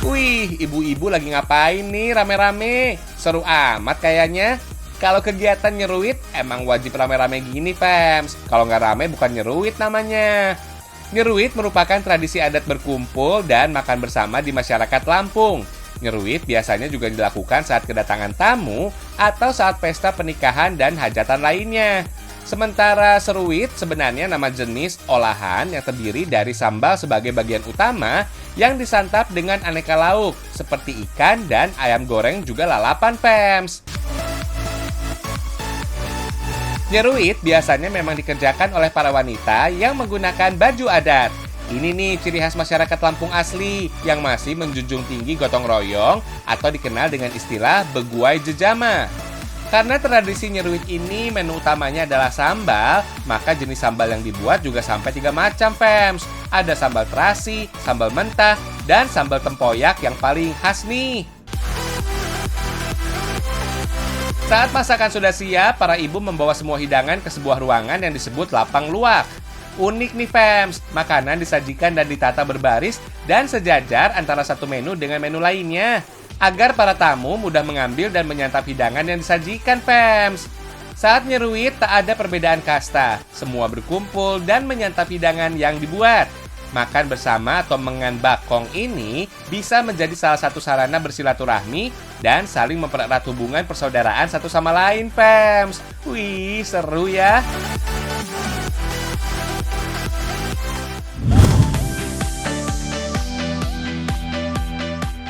Wih, ibu-ibu lagi ngapain nih rame-rame? Seru amat kayaknya. Kalau kegiatan nyeruit, emang wajib rame-rame gini, Fems. Kalau nggak rame bukan nyeruit namanya. Nyeruit merupakan tradisi adat berkumpul dan makan bersama di masyarakat Lampung. Nyeruit biasanya juga dilakukan saat kedatangan tamu atau saat pesta pernikahan dan hajatan lainnya. Sementara seruit sebenarnya nama jenis olahan yang terdiri dari sambal sebagai bagian utama yang disantap dengan aneka lauk seperti ikan dan ayam goreng juga lalapan, Fems. Nyeruit biasanya memang dikerjakan oleh para wanita yang menggunakan baju adat. Ini nih ciri khas masyarakat Lampung asli yang masih menjunjung tinggi gotong royong atau dikenal dengan istilah beguai jejama. Karena tradisi nyeruit ini menu utamanya adalah sambal, maka jenis sambal yang dibuat juga sampai 3 macam, Fems. Ada sambal terasi, sambal mentah, dan sambal tempoyak yang paling khas nih. Saat masakan sudah siap, para ibu membawa semua hidangan ke sebuah ruangan yang disebut lapang luak. Unik nih, Fems, makanan disajikan dan ditata berbaris dan sejajar antara satu menu dengan menu lainnya, agar para tamu mudah mengambil dan menyantap hidangan yang disajikan, Fems. Saat nyeruit tak ada perbedaan kasta, semua berkumpul dan menyantap hidangan yang dibuat. Makan bersama atau mengan bakong ini bisa menjadi salah satu sarana bersilaturahmi dan saling mempererat hubungan persaudaraan satu sama lain, Fems. Wih, seru ya.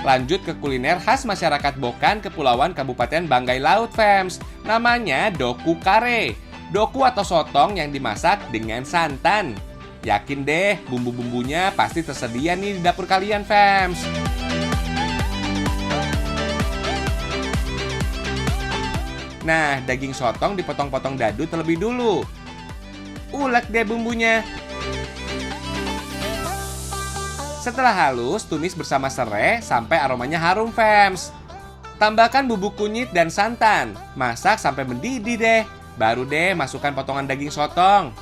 Lanjut ke kuliner khas masyarakat Bokan, Kepulauan Kabupaten Banggai Laut, Fems. Namanya doku kare. Doku atau sotong yang dimasak dengan santan. Yakin deh, bumbu-bumbunya pasti tersedia nih di dapur kalian, Fems. Nah, daging sotong dipotong-potong dadu terlebih dulu. Ulek deh bumbunya. Setelah halus, tumis bersama serai sampai aromanya harum, Fems. Tambahkan bubuk kunyit dan santan. Masak sampai mendidih deh. Baru deh masukkan potongan daging sotong.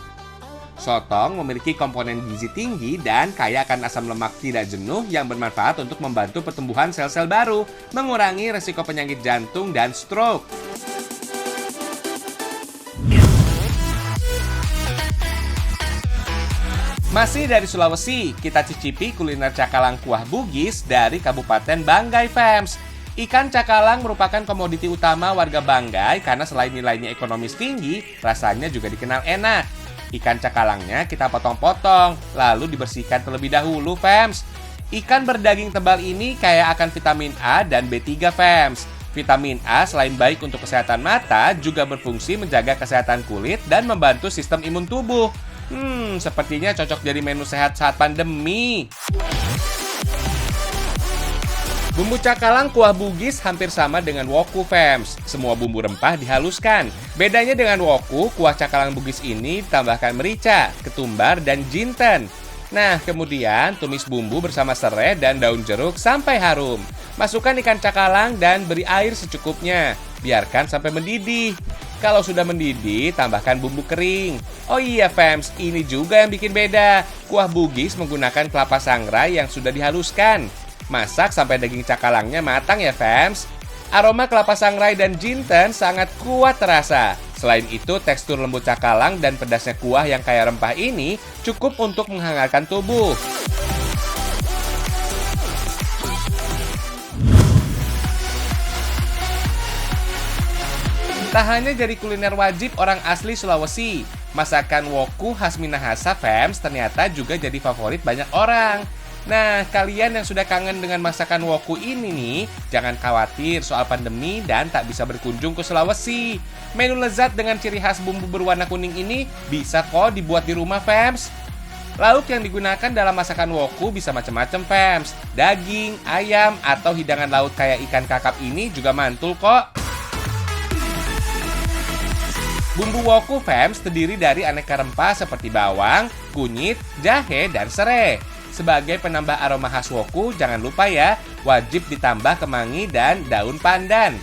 Sotong memiliki komponen gizi tinggi dan kaya akan asam lemak tidak jenuh yang bermanfaat untuk membantu pertumbuhan sel-sel baru, mengurangi resiko penyakit jantung dan stroke. Masih dari Sulawesi, kita cicipi kuliner cakalang kuah Bugis dari Kabupaten Banggai, Fems. Ikan cakalang merupakan komoditi utama warga Banggai karena selain nilainya ekonomis tinggi, rasanya juga dikenal enak. Ikan cakalangnya kita potong-potong, lalu dibersihkan terlebih dahulu, Fems. Ikan berdaging tebal ini kaya akan vitamin A dan B3, Fems. Vitamin A selain baik untuk kesehatan mata, juga berfungsi menjaga kesehatan kulit dan membantu sistem imun tubuh. Sepertinya cocok jadi menu sehat saat pandemi. Bumbu cakalang kuah Bugis hampir sama dengan woku, Fems. Semua bumbu rempah dihaluskan. Bedanya dengan woku, kuah cakalang Bugis ini ditambahkan merica, ketumbar, dan jinten. Nah, kemudian tumis bumbu bersama serai dan daun jeruk sampai harum. Masukkan ikan cakalang dan beri air secukupnya. Biarkan sampai mendidih. Kalau sudah mendidih, tambahkan bumbu kering. Oh iya, Fems, ini juga yang bikin beda. Kuah Bugis menggunakan kelapa sangrai yang sudah dihaluskan. Masak sampai daging cakalangnya matang ya, Fems. Aroma kelapa sangrai dan jinten sangat kuat terasa. Selain itu, tekstur lembut cakalang dan pedasnya kuah yang kaya rempah ini cukup untuk menghangatkan tubuh. Tak hanya jadi kuliner wajib orang asli Sulawesi, masakan woku khas Minahasa, Fems, ternyata juga jadi favorit banyak orang. Nah, kalian yang sudah kangen dengan masakan woku ini nih, jangan khawatir soal pandemi dan tak bisa berkunjung ke Sulawesi. Menu lezat dengan ciri khas bumbu berwarna kuning ini bisa kok dibuat di rumah, Fems. Lauk yang digunakan dalam masakan woku bisa macam-macam, Fems. Daging, ayam, atau hidangan laut kayak ikan kakap ini juga mantul kok. Bumbu woku, Fems, terdiri dari aneka rempah seperti bawang, kunyit, jahe, dan serai. Sebagai penambah aroma khas woku, jangan lupa ya, wajib ditambah kemangi dan daun pandan.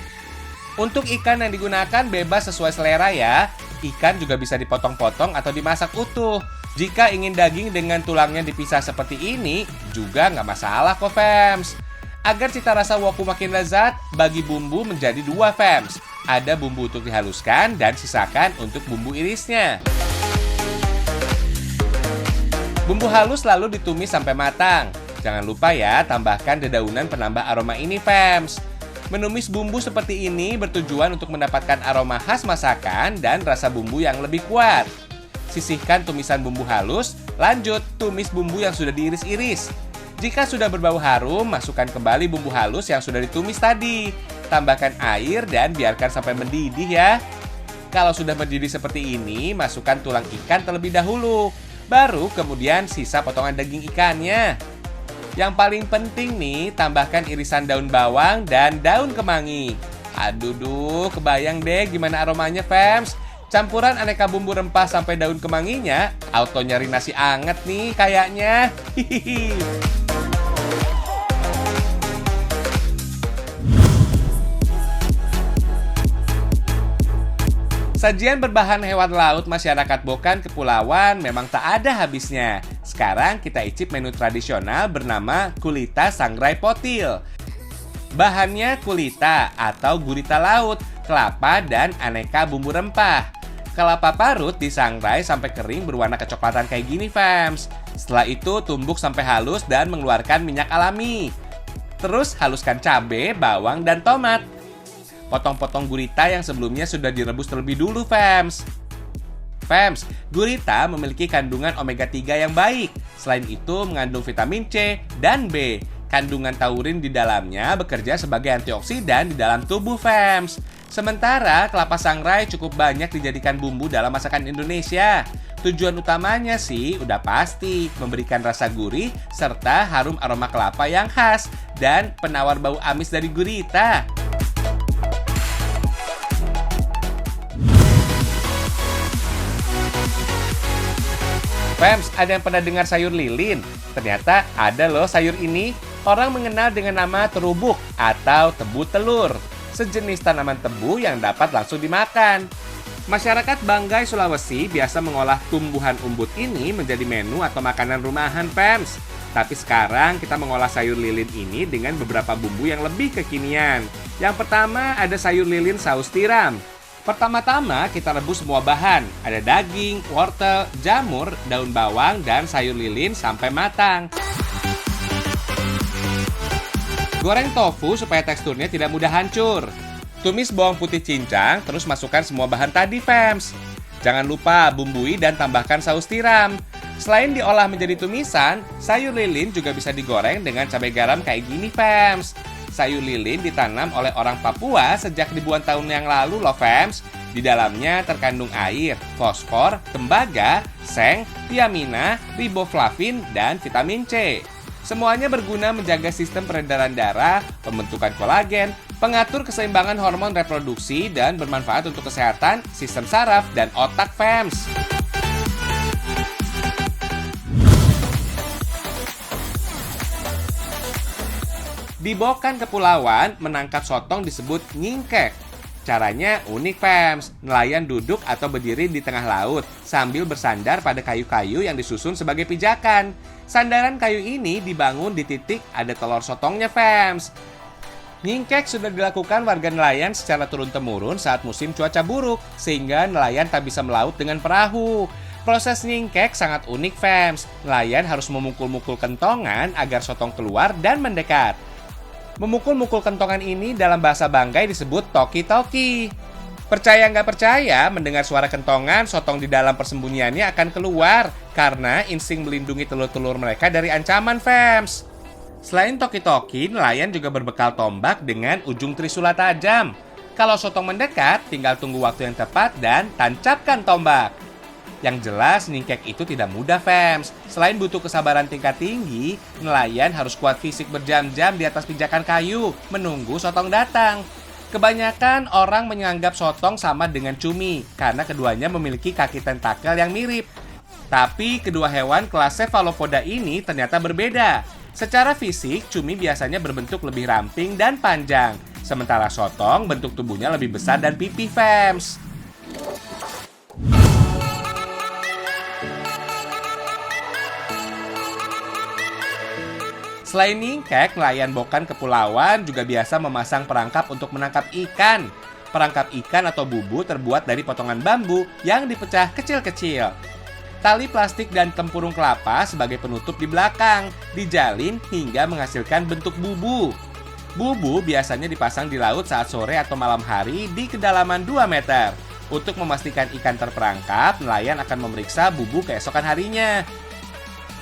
Untuk ikan yang digunakan bebas sesuai selera ya. Ikan juga bisa dipotong-potong atau dimasak utuh. Jika ingin daging dengan tulangnya dipisah seperti ini, juga nggak masalah kok, Fems. Agar cita rasa woku makin lezat, bagi bumbu menjadi dua fams. Ada bumbu untuk dihaluskan dan sisakan untuk bumbu irisnya. Bumbu halus lalu ditumis sampai matang. Jangan lupa ya, tambahkan dedaunan penambah aroma ini fams. Menumis bumbu seperti ini bertujuan untuk mendapatkan aroma khas masakan dan rasa bumbu yang lebih kuat. Sisihkan tumisan bumbu halus, lanjut tumis bumbu yang sudah diiris-iris. Jika sudah berbau harum, masukkan kembali bumbu halus yang sudah ditumis tadi. Tambahkan air dan biarkan sampai mendidih ya. Kalau sudah mendidih seperti ini, masukkan tulang ikan terlebih dahulu. Baru kemudian sisa potongan daging ikannya. Yang paling penting nih, tambahkan irisan daun bawang dan daun kemangi. Aduh, kebayang deh gimana aromanya fams. Campuran aneka bumbu rempah sampai daun kemanginya, auto nyari nasi anget nih kayaknya. Hihihi. Sajian berbahan hewan laut masyarakat Bokan Kepulauan memang tak ada habisnya. Sekarang kita icip menu tradisional bernama Kulita Sangrai Potil. Bahannya kulita atau gurita laut, kelapa, dan aneka bumbu rempah. Kelapa parut disangrai sampai kering berwarna kecoklatan kayak gini fams. Setelah itu tumbuk sampai halus dan mengeluarkan minyak alami. Terus haluskan cabai, bawang, dan tomat. Potong-potong gurita yang sebelumnya sudah direbus terlebih dulu fams. Fams, gurita memiliki kandungan omega 3 yang baik. Selain itu mengandung vitamin C dan B. Kandungan taurin di dalamnya bekerja sebagai antioksidan di dalam tubuh fams. Sementara kelapa sangrai cukup banyak dijadikan bumbu dalam masakan Indonesia. Tujuan utamanya sih udah pasti memberikan rasa gurih serta harum aroma kelapa yang khas dan penawar bau amis dari gurita. Fams, ada yang pernah dengar sayur lilin? Ternyata ada loh sayur ini. Orang mengenal dengan nama terubuk atau tebu telur. Sejenis tanaman tebu yang dapat langsung dimakan. Masyarakat Banggai, Sulawesi biasa mengolah tumbuhan umbut ini menjadi menu atau makanan rumahan Fams. Tapi sekarang kita mengolah sayur lilin ini dengan beberapa bumbu yang lebih kekinian. Yang pertama ada sayur lilin saus tiram. Pertama-tama kita rebus semua bahan. Ada daging, wortel, jamur, daun bawang, dan sayur lilin sampai matang. Goreng tofu supaya teksturnya tidak mudah hancur. Tumis bawang putih cincang, terus masukkan semua bahan tadi fams. Jangan lupa bumbui dan tambahkan saus tiram. Selain diolah menjadi tumisan, sayur lilin juga bisa digoreng dengan cabai garam kayak gini fams. Sayur lilin ditanam oleh orang Papua sejak ribuan tahun yang lalu loh fams. Di dalamnya terkandung air, fosfor, tembaga, seng, tiamina, riboflavin, dan vitamin C. Semuanya berguna menjaga sistem peredaran darah, pembentukan kolagen, pengatur keseimbangan hormon reproduksi, dan bermanfaat untuk kesehatan, sistem saraf, dan otak fams. Di Bokan Kepulauan, menangkap sotong disebut nyingkek. Caranya unik fams, nelayan duduk atau berdiri di tengah laut sambil bersandar pada kayu-kayu yang disusun sebagai pijakan. Sandaran kayu ini dibangun di titik ada telur sotongnya fams. Nyingkek sudah dilakukan warga nelayan secara turun-temurun saat musim cuaca buruk, sehingga nelayan tak bisa melaut dengan perahu. Proses nyingkek sangat unik fams. Nelayan harus memukul-mukul kentongan agar sotong keluar dan mendekat. Memukul-mukul kentongan ini dalam bahasa Banggai disebut toki-toki. Percaya nggak percaya, mendengar suara kentongan, sotong di dalam persembunyiannya akan keluar karena insting melindungi telur-telur mereka dari ancaman fams. Selain toki-toki, nelayan juga berbekal tombak dengan ujung trisula tajam. Kalau sotong mendekat, tinggal tunggu waktu yang tepat dan tancapkan tombak. Yang jelas, nyingkek itu tidak mudah fams. Selain butuh kesabaran tingkat tinggi, nelayan harus kuat fisik berjam-jam di atas pijakan kayu, menunggu sotong datang. Kebanyakan orang menganggap sotong sama dengan cumi, karena keduanya memiliki kaki tentakel yang mirip. Tapi kedua hewan kelas Cephalopoda ini ternyata berbeda. Secara fisik, cumi biasanya berbentuk lebih ramping dan panjang. Sementara sotong bentuk tubuhnya lebih besar dan pipih fams. Selain ningkek, nelayan Bokan Kepulauan juga biasa memasang perangkap untuk menangkap ikan. Perangkap ikan atau bubu terbuat dari potongan bambu yang dipecah kecil-kecil. Tali plastik dan tempurung kelapa sebagai penutup di belakang, dijalin hingga menghasilkan bentuk bubu. Bubu biasanya dipasang di laut saat sore atau malam hari di kedalaman 2 meter. Untuk memastikan ikan terperangkap, nelayan akan memeriksa bubu keesokan harinya.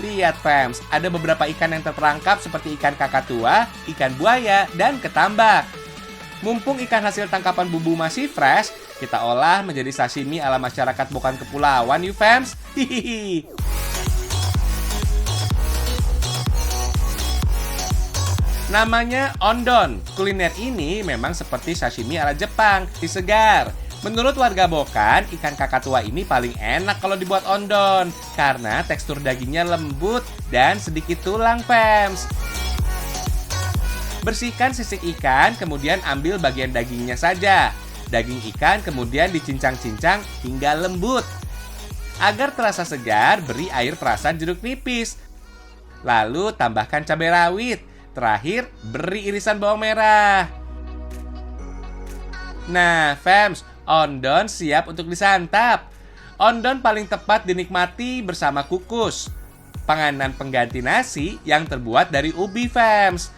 Lihat fams, ada beberapa ikan yang terperangkap seperti ikan kakatua, ikan buaya, dan ketambak. Mumpung ikan hasil tangkapan bubu masih fresh, kita olah menjadi sashimi ala masyarakat Bokan Kepulauan yuk fams. Hihihi. Namanya ondon. Kuliner ini memang seperti sashimi ala Jepang, segar. Menurut warga Bokan, ikan kakatua ini paling enak kalau dibuat ondon karena tekstur dagingnya lembut dan sedikit tulang, fams. Bersihkan sisik ikan, kemudian ambil bagian dagingnya saja. Daging ikan kemudian dicincang-cincang hingga lembut. Agar terasa segar, beri air perasan jeruk nipis. Lalu tambahkan cabai rawit. Terakhir, beri irisan bawang merah. Nah, fams, ondon siap untuk disantap. Ondon paling tepat dinikmati bersama kukus, panganan pengganti nasi yang terbuat dari ubi, fams.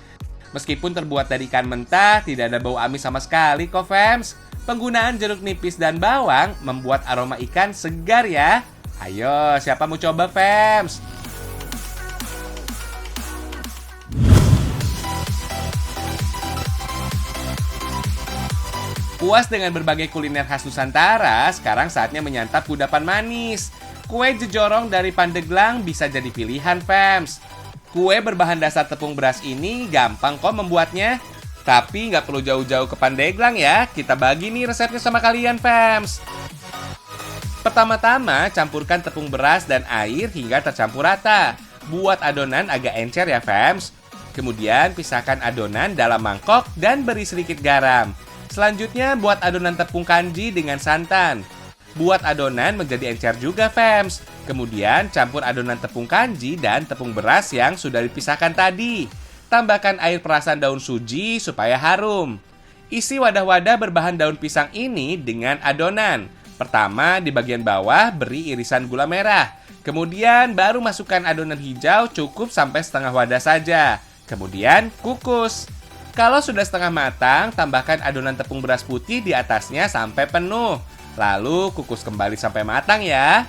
Meskipun terbuat dari ikan mentah, tidak ada bau amis sama sekali kok, fams. Penggunaan jeruk nipis dan bawang membuat aroma ikan segar ya. Ayo, siapa mau coba, fams? Puas dengan berbagai kuliner khas Nusantara, sekarang saatnya menyantap kudapan manis. Kue jejorong dari Pandeglang bisa jadi pilihan, fams. Kue berbahan dasar tepung beras ini gampang kok membuatnya. Tapi nggak perlu jauh-jauh ke Pandeglang ya, kita bagi nih resepnya sama kalian, fams. Pertama-tama, campurkan tepung beras dan air hingga tercampur rata. Buat adonan agak encer ya, fams. Kemudian pisahkan adonan dalam mangkok dan beri sedikit garam. Selanjutnya, buat adonan tepung kanji dengan santan. Buat adonan menjadi encer juga, fams. Kemudian, campur adonan tepung kanji dan tepung beras yang sudah dipisahkan tadi. Tambahkan air perasan daun suji supaya harum. Isi wadah-wadah berbahan daun pisang ini dengan adonan. Pertama, di bagian bawah beri irisan gula merah. Kemudian, baru masukkan adonan hijau cukup sampai setengah wadah saja. Kemudian, kukus. Kalau sudah setengah matang, tambahkan adonan tepung beras putih di atasnya sampai penuh. Lalu kukus kembali sampai matang ya.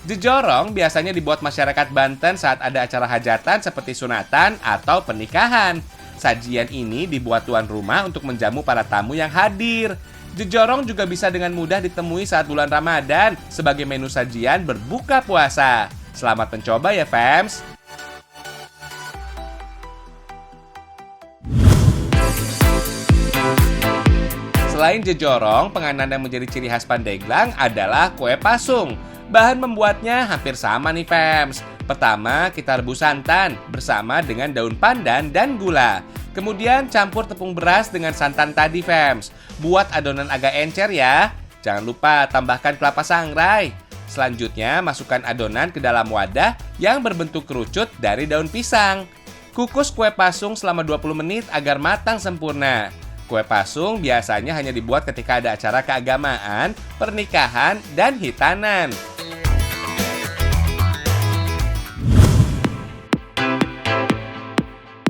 Jejorong biasanya dibuat masyarakat Banten saat ada acara hajatan seperti sunatan atau pernikahan. Sajian ini dibuat tuan rumah untuk menjamu para tamu yang hadir. Jejorong juga bisa dengan mudah ditemui saat bulan Ramadan sebagai menu sajian berbuka puasa. Selamat mencoba ya, fams. Selain jejorong, penganan yang menjadi ciri khas Pandeglang adalah kue pasung. Bahan membuatnya hampir sama nih, fams. Pertama, kita rebus santan bersama dengan daun pandan dan gula. Kemudian campur tepung beras dengan santan tadi, fams. Buat adonan agak encer ya. Jangan lupa tambahkan kelapa sangrai. Selanjutnya, masukkan adonan ke dalam wadah yang berbentuk kerucut dari daun pisang. Kukus kue pasung selama 20 menit agar matang sempurna. Kue pasung biasanya hanya dibuat ketika ada acara keagamaan, pernikahan, dan hitanan.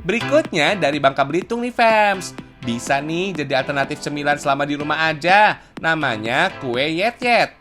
Berikutnya dari Bangka Belitung nih, fams. Bisa nih jadi alternatif cemilan selama di rumah aja. Namanya kue yet-yet.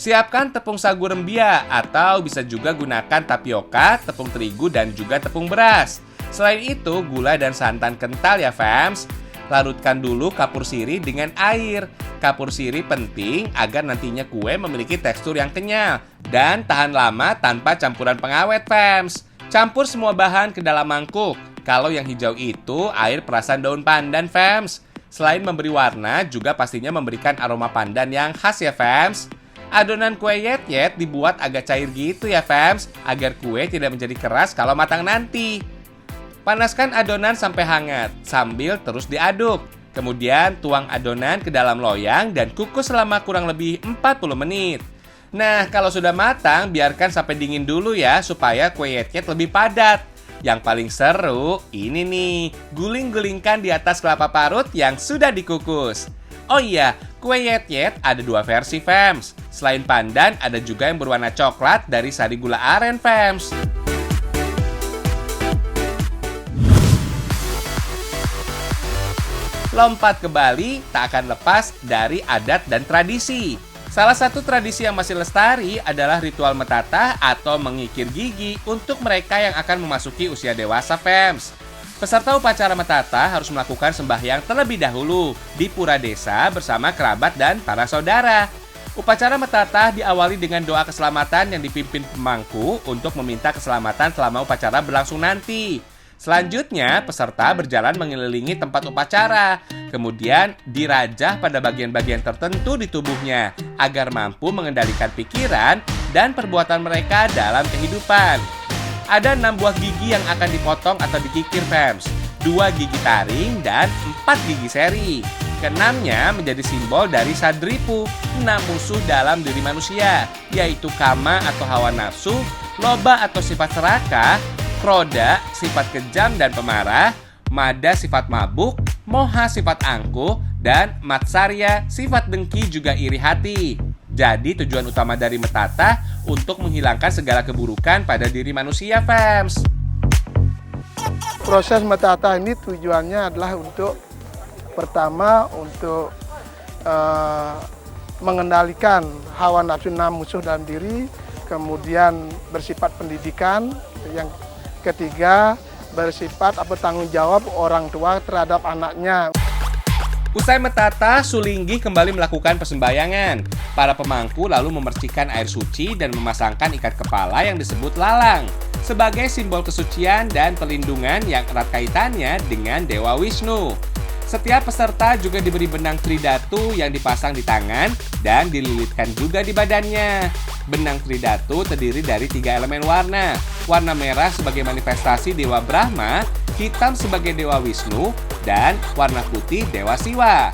Siapkan tepung sagu rembia atau bisa juga gunakan tapioka, tepung terigu, dan juga tepung beras. Selain itu, gula dan santan kental ya, fams. Larutkan dulu kapur sirih dengan air. Kapur sirih penting agar nantinya kue memiliki tekstur yang kenyal dan tahan lama tanpa campuran pengawet, fams. Campur semua bahan ke dalam mangkuk. Kalau yang hijau itu air perasan daun pandan, fams. Selain memberi warna, juga pastinya memberikan aroma pandan yang khas ya, fams. Adonan kue yet-yet dibuat agak cair gitu ya, fams, agar kue tidak menjadi keras kalau matang nanti. Panaskan adonan sampai hangat, sambil terus diaduk. Kemudian tuang adonan ke dalam loyang dan kukus selama kurang lebih 40 menit. Nah, kalau sudah matang, biarkan sampai dingin dulu ya, supaya kue yet-yet lebih padat. Yang paling seru, ini nih, guling-gulingkan di atas kelapa parut yang sudah dikukus. Oh iya, kue yet-yet ada 2 versi, fams. Selain pandan, ada juga yang berwarna coklat dari sari gula aren, fams. Lompat ke Bali tak akan lepas dari adat dan tradisi. Salah satu tradisi yang masih lestari adalah ritual metatah atau mengikir gigi untuk mereka yang akan memasuki usia dewasa, fams. Peserta upacara metatah harus melakukan sembahyang terlebih dahulu di pura desa bersama kerabat dan para saudara. Upacara metatah diawali dengan doa keselamatan yang dipimpin pemangku untuk meminta keselamatan selama upacara berlangsung nanti. Selanjutnya, peserta berjalan mengelilingi tempat upacara, kemudian dirajah pada bagian-bagian tertentu di tubuhnya agar mampu mengendalikan pikiran dan perbuatan mereka dalam kehidupan. Ada 6 buah gigi yang akan dipotong atau dikikir, fams. 2 gigi taring dan 4 gigi seri. Keenamnya menjadi simbol dari Sadripu, 6 musuh dalam diri manusia, yaitu Kama atau hawa nafsu, Loba atau sifat serakah, Kroda, sifat kejam dan pemarah, Mada, sifat mabuk, Moha, sifat angkuh, dan Matsarya, sifat dengki juga iri hati. Jadi tujuan utama dari metatah untuk menghilangkan segala keburukan pada diri manusia, fams. Proses metatah ini tujuannya adalah untuk pertama untuk mengendalikan hawa nafsu 6 musuh dalam diri, kemudian bersifat pendidikan, yang ketiga bersifat tanggung jawab orang tua terhadap anaknya. Usai metatah, Sulinggi kembali melakukan persembahyangan. Para pemangku lalu memercikan air suci dan memasangkan ikat kepala yang disebut lalang sebagai simbol kesucian dan perlindungan yang erat kaitannya dengan Dewa Wisnu. Setiap peserta juga diberi benang tridatu yang dipasang di tangan dan dililitkan juga di badannya. Benang tridatu terdiri dari 3 elemen warna. Warna merah sebagai manifestasi Dewa Brahma, hitam sebagai Dewa Wisnu, dan warna putih Dewa Siwa.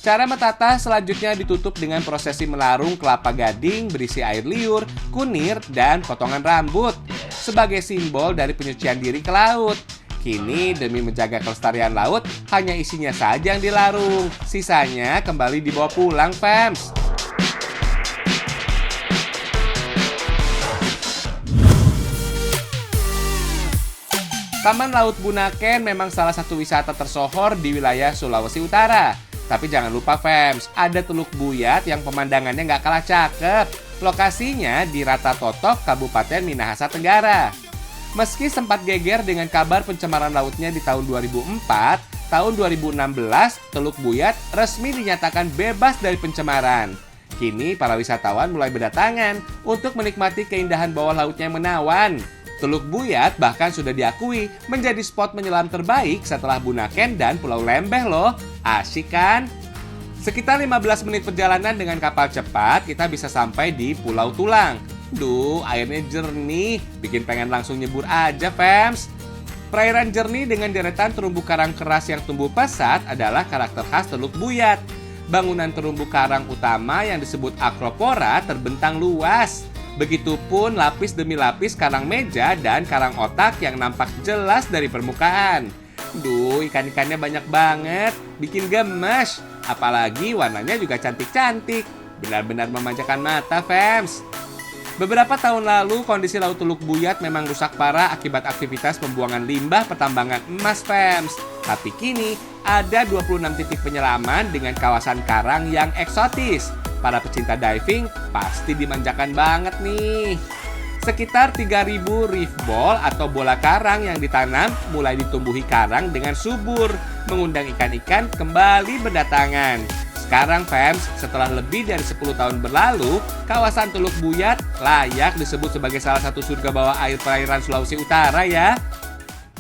Cara metatah selanjutnya ditutup dengan prosesi melarung kelapa gading berisi air liur, kunir, dan potongan rambut sebagai simbol dari penyucian diri ke laut. Kini demi menjaga kelestarian laut, hanya isinya saja yang dilarung. Sisanya kembali dibawa pulang, fams. Taman Laut Bunaken memang salah satu wisata tersohor di wilayah Sulawesi Utara. Tapi jangan lupa, fams, ada Teluk Buyat yang pemandangannya nggak kalah cakep. Lokasinya di Rata Totok, Kabupaten Minahasa Tenggara. Meski sempat geger dengan kabar pencemaran lautnya di tahun 2004, tahun 2016 Teluk Buyat resmi dinyatakan bebas dari pencemaran. Kini para wisatawan mulai berdatangan untuk menikmati keindahan bawah lautnya yang menawan. Teluk Buyat bahkan sudah diakui menjadi spot menyelam terbaik setelah Bunaken dan Pulau Lembeh loh. Asyik kan? Sekitar 15 menit perjalanan dengan kapal cepat, kita bisa sampai di Pulau Tulang. Duh, airnya jernih, bikin pengen langsung nyebur aja, fams. Perairan jernih dengan deretan terumbu karang keras yang tumbuh pesat adalah karakter khas Teluk Buyat. Bangunan terumbu karang utama yang disebut Acropora terbentang luas. Begitupun lapis demi lapis karang meja dan karang otak yang nampak jelas dari permukaan. Duh, ikan-ikannya banyak banget, bikin gemes. Apalagi warnanya juga cantik-cantik. Benar-benar memanjakan mata, fams. Beberapa tahun lalu, kondisi Laut Teluk Buyat memang rusak parah akibat aktivitas pembuangan limbah pertambangan emas, fams. Tapi kini, ada 26 titik penyelaman dengan kawasan karang yang eksotis. Para pecinta diving pasti dimanjakan banget nih. Sekitar 3.000 reef ball atau bola karang yang ditanam mulai ditumbuhi karang dengan subur, mengundang ikan-ikan kembali berdatangan. Sekarang, fams, setelah lebih dari 10 tahun berlalu, kawasan Teluk Buyat layak disebut sebagai salah satu surga bawah air perairan Sulawesi Utara ya.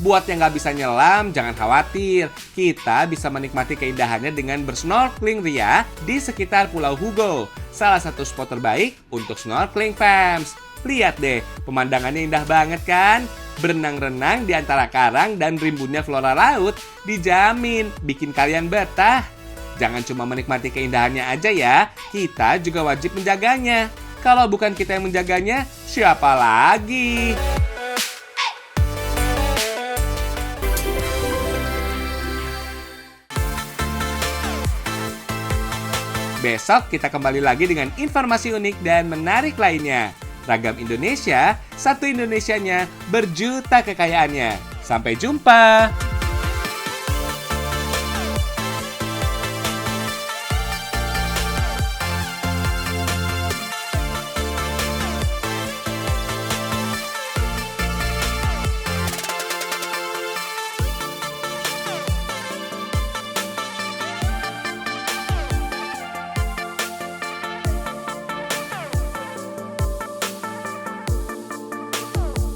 Buat yang nggak bisa nyelam, jangan khawatir. Kita bisa menikmati keindahannya dengan bersnorkeling ria di sekitar Pulau Hugo. Salah satu spot terbaik untuk snorkeling, fams. Lihat deh, pemandangannya indah banget kan? Berenang-renang di antara karang dan rimbunnya flora laut, dijamin bikin kalian betah. Jangan cuma menikmati keindahannya aja ya, kita juga wajib menjaganya. Kalau bukan kita yang menjaganya, siapa lagi? Besok kita kembali lagi dengan informasi unik dan menarik lainnya. Ragam Indonesia, satu Indonesianya, berjuta kekayaannya. Sampai jumpa!